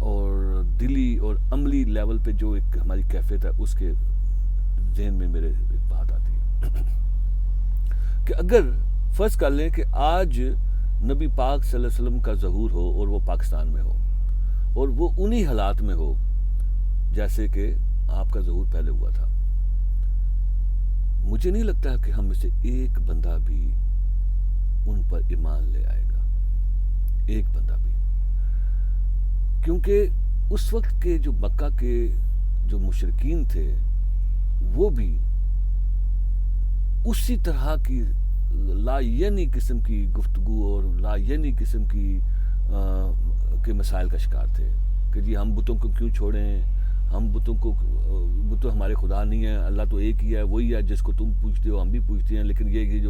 اور دلی اور عملی لیول پہ جو ایک ہماری کیفیت ہے، اس کے ذہن میں میرے ایک بات آتی ہے کہ اگر فرض کر لیں کہ آج نبی پاک صلی اللہ علیہ وسلم کا ظہور ہو اور وہ پاکستان میں ہو اور وہ انہی حالات میں ہو جیسے کہ آپ کا ظہور پہلے ہوا تھا، مجھے نہیں لگتا کہ ہم میں سے ایک بندہ بھی ان پر ایمان لے آئے گا، ایک بندہ بھی، کیونکہ اس وقت کے جو مکہ کے جو مشرکین تھے وہ بھی اسی طرح کی لا یعنی قسم کی گفتگو اور لا یعنی قسم کی کے مسائل کا شکار تھے کہ جی ہم بتوں کو کیوں چھوڑیں، ہم بت ہمارے خدا نہیں ہیں، اللہ تو ایک ہی ہے، وہی ہے جس کو تم پوچھتے ہو ہم بھی پوچھتے ہیں، لیکن یہ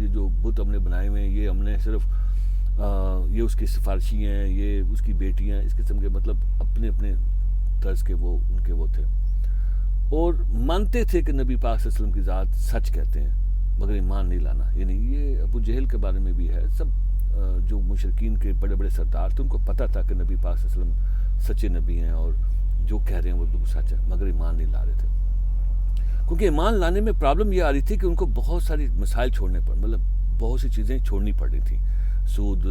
جو بت ہم نے بنائے ہوئے ہیں یہ ہم نے صرف یہ اس کی سفارشی ہیں، یہ اس کی بیٹی ہیں، اس قسم کے مطلب اپنے اپنے طرز کے وہ ان کے وہ تھے، اور مانتے تھے کہ نبی پاک صلی اللہ علیہ وسلم کی ذات سچ کہتے ہیں مگر ایمان نہیں لانا. یعنی یہ ابو جہل کے بارے میں بھی ہے، سب جو مشرکین کے بڑے بڑے سردار تھے ان کو پتہ تھا کہ نبی پاک صلی اللہ علیہ وسلم سچے نبی ہیں اور جو کہہ رہے ہیں وہ بالکل سچ ہے، مگر ایمان نہیں لا رہے تھے. کیونکہ ایمان لانے میں پرابلم یہ آ رہی تھی کہ ان کو بہت ساری مسائل چھوڑنے پڑ، مطلب بہت سی چیزیں چھوڑنی پڑ رہی تھیں، سود،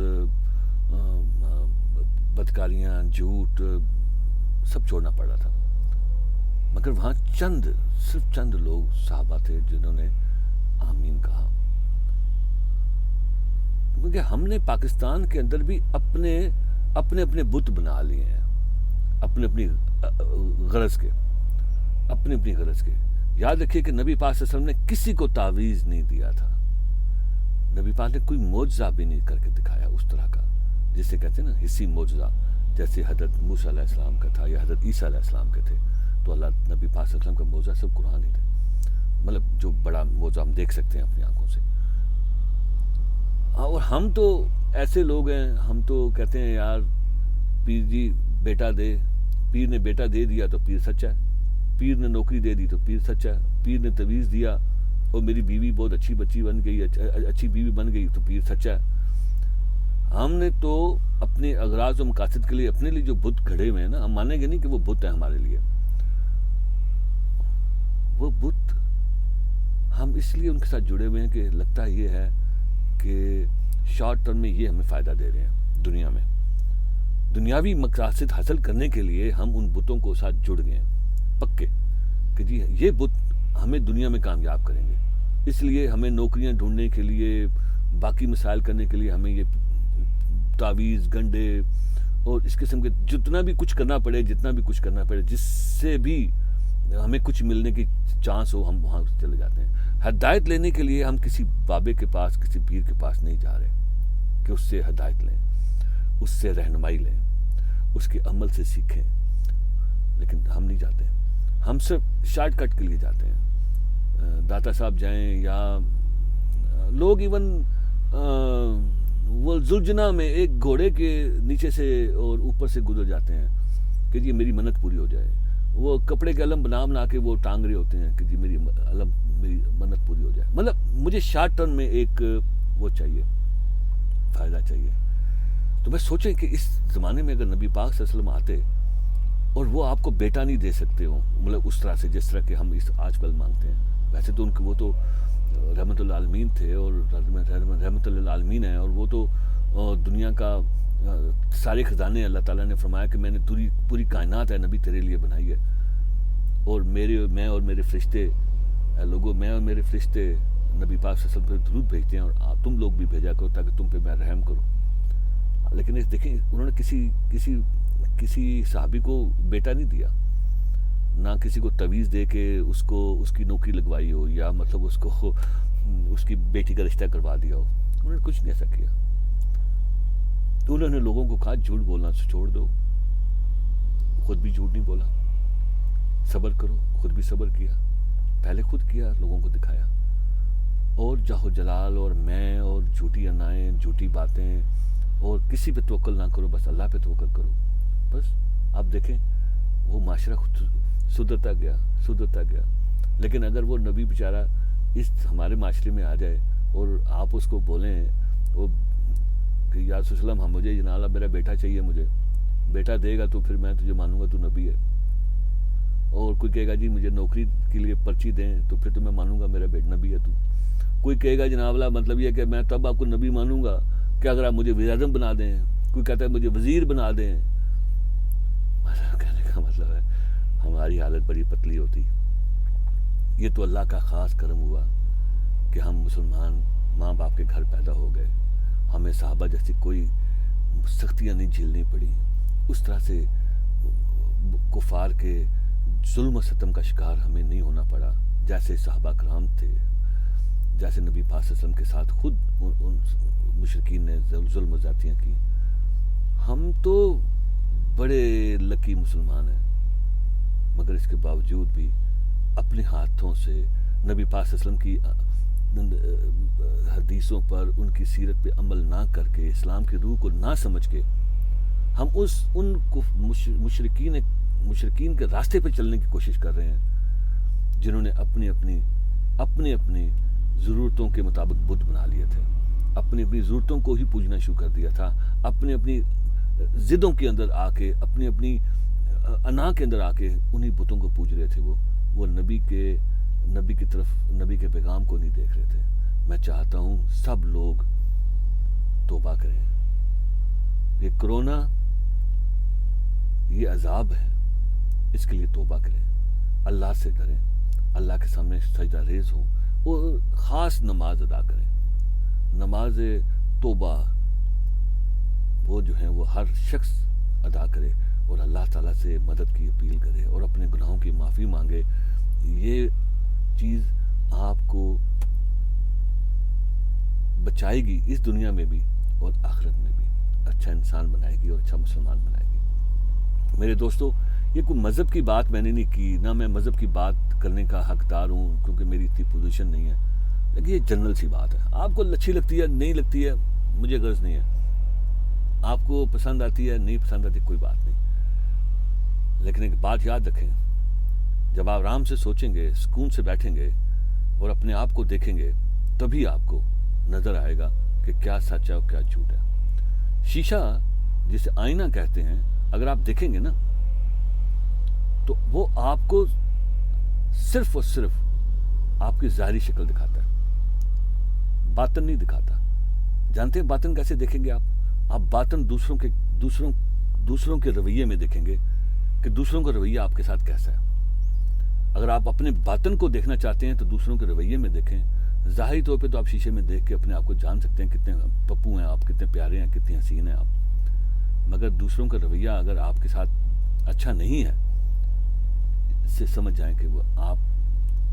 بدکاریاں، جھوٹ، سب چھوڑنا پڑ رہا تھا. مگر وہاں صرف چند لوگ صحابہ تھے جنہوں نے آمین کہا. کیونکہ ہم نے پاکستان کے اندر بھی اپنے بت بنا لیے ہیں، اپنی غرض کے. یاد رکھیے کہ نبی پاک صلی اللہ علیہ وسلم نے کسی کو تعویذ نہیں دیا تھا، نبی پاک نے کوئی معجزہ بھی نہیں کر کے دکھایا اس طرح کا جسے کہتے ہیں نا حصی معجزہ، جیسے حضرت موسیٰ علیہ السلام کا تھا یا حضرت عیسیٰ علیہ السلام کے تھے. تو اللہ نبی پاک صلی اللہ علیہ وسلم کا معجزہ سب قرآن ہی تھے، مطلب جو بڑا معجزہ ہم دیکھ سکتے ہیں اپنی آنکھوں سے. اور ہم تو ایسے لوگ ہیں، ہم تو کہتے ہیں یار پیر جی بیٹا دے، پیر نے بیٹا دے دیا تو پیر سچا ہے، پیر نے نوکری دے دی تو پیر سچا ہے، پیر نے تویز دیا اور میری بیوی بہت اچھی بچی بن گئی، اچھی بیوی بن گئی تو پیر سچا ہے. ہم نے تو اپنے اغراض و مقاصد کے لیے اپنے لیے جو بت گھڑے ہوئے ہیں نا، ہم مانیں گے نہیں کہ وہ بت ہیں ہمارے لیے. وہ بت ہم اس لیے ان کے ساتھ جڑے ہوئے ہیں کہ لگتا یہ ہے کہ شارٹ ٹرم میں یہ ہمیں فائدہ دے رہے ہیں، دنیا میں دنیاوی مقاصد حاصل کرنے کے لیے ہم ان بتوں کو ساتھ جڑ گئے ہیں پکے کہ جی یہ بت ہمیں دنیا میں کامیاب کریں گے، اس لیے ہمیں نوکریاں ڈھونڈنے کے لیے، باقی مسائل کرنے کے لیے ہمیں یہ تعویذ، گنڈے اور اس قسم کے جتنا بھی کچھ کرنا پڑے جس سے بھی ہمیں کچھ ملنے کی چانس ہو، ہم وہاں چلے جاتے ہیں. ہدایت لینے کے لیے ہم کسی بابے کے پاس، کسی پیر کے پاس نہیں جا رہے کہ اس سے ہدایت لیں، اس سے رہنمائی لیں، اس کے عمل سے سیکھیں. لیکن ہم نہیں جاتے، ہم صرف شارٹ کٹ کے لیے جاتے ہیں. داتا صاحب جائیں یا لوگ ایون وہ زلجنا میں ایک گھوڑے کے نیچے سے اور اوپر سے گزر جاتے ہیں کہ جی میری منت پوری ہو جائے. وہ کپڑے کے علم بنا کے وہ ٹانگ رہے ہوتے ہیں کہ جی میری منت پوری ہو جائے. مطلب مجھے شارٹ ٹرم میں ایک وہ چاہیے، فائدہ چاہیے. تو میں سوچیں کہ اس زمانے میں اگر نبی پاک صلی اللہ علیہ وسلم آتے اور وہ آپ کو بیٹا نہیں دے سکتے ہوں، مطلب اس طرح سے جس طرح کہ ہم اس آج کل مانگتے ہیں. ویسے تو وہ تو رحمت للعالمین تھے اور رحمت للعالمین ہیں، اور وہ تو دنیا کا سارے خزانے اللہ تعالیٰ نے فرمایا کہ میں نے پوری کائنات ہے نبی تیرے لیے بنائی ہے، اور میں اور میرے فرشتے نبی پاک صلی اللہ علیہ وسلم پہ درود بھیجتے ہیں، اور تم لوگ بھی بھیجا کرو تاکہ تم پہ میں رحم کروں. لیکن دیکھیں انہوں نے کسی صحابی کو بیٹا نہیں دیا، نہ کسی کو تویز دے کے اس کی نوکری لگوائی ہو، یا مطلب اس کی بیٹی کا رشتہ کروا دیا ہو. انہوں نے کچھ نہیں ایسا کیا. انہوں نے لوگوں کو کہا جھوٹ بولنا چھوڑ دو، خود بھی جھوٹ نہیں بولا، صبر کرو، خود بھی صبر کیا، پہلے خود کیا، لوگوں کو دکھایا. اور جاہ جلال اور میں اور جھوٹی انائیں، جھوٹی باتیں، اور کسی پہ توکل نہ کرو، بس اللہ پہ توکل کرو. بس آپ دیکھیں وہ معاشرہ خود سدھرتا گیا. لیکن اگر وہ نبی بیچارہ اس ہمارے معاشرے میں آ جائے اور آپ اس کو بولیں کہ یا رسول اللہ مجھے جناب میرا بیٹا چاہیے مجھے، بیٹا دے گا تو پھر میں تجھے مانوں گا تو نبی ہے، اور کوئی کہے گا جی مجھے نوکری کے لیے پرچی دیں تو پھر تو میں مانوں گا میرا بیٹا نبی ہے تو، کوئی کہے گا جناب اللہ مطلب یہ کہ میں تب آپ کو نبی مانوں گا کہ اگر آپ مجھے وزیر اعظم بنا دیں، کوئی کہتا ہے مجھے وزیر بنا دیں. مطلب کہنے کا مطلب ہے ہماری حالت بڑی پتلی ہوتی. یہ تو اللہ کا خاص کرم ہوا کہ ہم مسلمان ماں باپ کے گھر پیدا ہو گئے، ہمیں صحابہ جیسی کوئی سختیاں نہیں جھیلنی پڑی، اس طرح سے کفار کے ظلم و ستم کا شکار ہمیں نہیں ہونا پڑا جیسے صحابہ کرام تھے، جیسے نبی پاک صلی اللہ علیہ وسلم کے ساتھ خود ان مشرکین نے ظلم و زیادتیاں کی. ہم تو بڑے لکی مسلمان ہیں، مگر اس کے باوجود بھی اپنے ہاتھوں سے نبی پاک صلی اللہ علیہ وسلم کی حدیثوں پر، ان کی سیرت پہ عمل نہ کر کے، اسلام کی روح کو نہ سمجھ کے ہم ان مشرکین کے راستے پہ چلنے کی کوشش کر رہے ہیں جنہوں نے اپنی اپنی ضرورتوں کے مطابق بت بنا لیے تھے، اپنی ضرورتوں کو ہی پوجنا شروع کر دیا تھا، اپنی ضدوں کے اندر آ کے، اپنی انا کے اندر آ کے انہی بتوں کو پوج رہے تھے. وہ نبی کی طرف، نبی کے پیغام کو نہیں دیکھ رہے تھے. میں چاہتا ہوں سب لوگ توبہ کریں. یہ کرونا، یہ عذاب ہے، اس کے لیے توبہ کریں، اللہ سے ڈریں، اللہ کے سامنے سجدہ ریز ہوں اور خاص نماز ادا کریں. نماز توبہ وہ جو ہیں وہ ہر شخص ادا کرے اور اللہ تعالیٰ سے مدد کی اپیل کرے اور اپنے گناہوں کی معافی مانگے. یہ چیز آپ کو بچائے گی اس دنیا میں بھی اور آخرت میں بھی، اچھا انسان بنائے گی اور اچھا مسلمان بنائے گی. میرے دوستو، یہ کوئی مذہب کی بات میں نے نہیں کی، نہ میں مذہب کی بات کرنے کا حقدار ہوں کیونکہ میری اتنی پوزیشن نہیں ہے، لیکن یہ جنرل سی بات ہے. آپ کو اچھی لگتی ہے نہیں لگتی ہے مجھے غرض نہیں ہے، آپ کو پسند آتی ہے نہیں پسند آتی کوئی بات نہیں، لیکن ایک بات یاد رکھیں، جب آپ آرام سے سوچیں گے، سکون سے بیٹھیں گے اور اپنے آپ کو دیکھیں گے، تبھی آپ کو نظر آئے گا کہ کیا سچ ہے اور کیا جھوٹ ہے. شیشہ جسے آئینہ کہتے ہیں، اگر آپ دیکھیں گے نا تو وہ آپ کو صرف اور صرف آپ کی ظاہری شکل دکھاتا ہے، باطن نہیں دکھاتا. جانتے ہیں باطن کیسے دیکھیں گے آپ باطن دوسروں کے رویے میں دیکھیں گے کہ دوسروں کا رویہ آپ کے ساتھ کیسا ہے. اگر آپ اپنے باطن کو دیکھنا چاہتے ہیں تو دوسروں کے رویے میں دیکھیں. ظاہری طور پہ تو آپ شیشے میں دیکھ کے اپنے آپ کو جان سکتے ہیں کتنے پپو ہیں آپ، کتنے پیارے ہیں، کتنے حسین ہیں آپ، مگر دوسروں کا رویہ اگر آپ کے ساتھ اچھا نہیں ہے، اس سے سمجھ جائیں کہ وہ آپ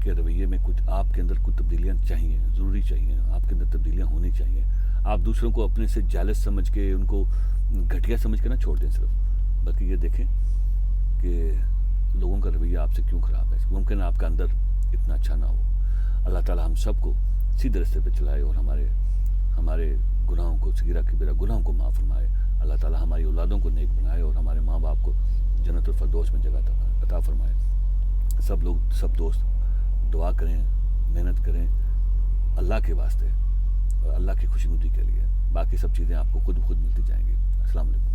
کے رویے میں کچھ، آپ کے اندر کچھ تبدیلیاں چاہیے، ضروری چاہیے، آپ کے اندر تبدیلیاں ہونی چاہیے. آپ دوسروں کو اپنے سے جیلس سمجھ کے، ان کو گھٹیا سمجھ کے نہ چھوڑ دیں صرف، بلکہ یہ دیکھیں کہ لوگوں کا رویہ آپ سے کیوں خراب ہے. ممکن ہے آپ کا اندر اتنا اچھا نہ ہو. اللہ تعالیٰ ہم سب کو سیدھے راستے پہ چلائے اور ہمارے گناہوں کو، صغیرہ کبیرہ گناہوں کو معاف فرمائے. اللہ تعالیٰ ہماری اولادوں کو نیک بنائے اور ہمارے ماں باپ کو جنت الفردوس میں جگہ عطا فرمائے. سب دوست دعا کریں، محنت کریں اللہ کے واسطے اور اللہ کی خوشنودی کے لیے. باقی سب چیزیں آپ کو خود بخود ملتی جائیں گی. السلام علیکم.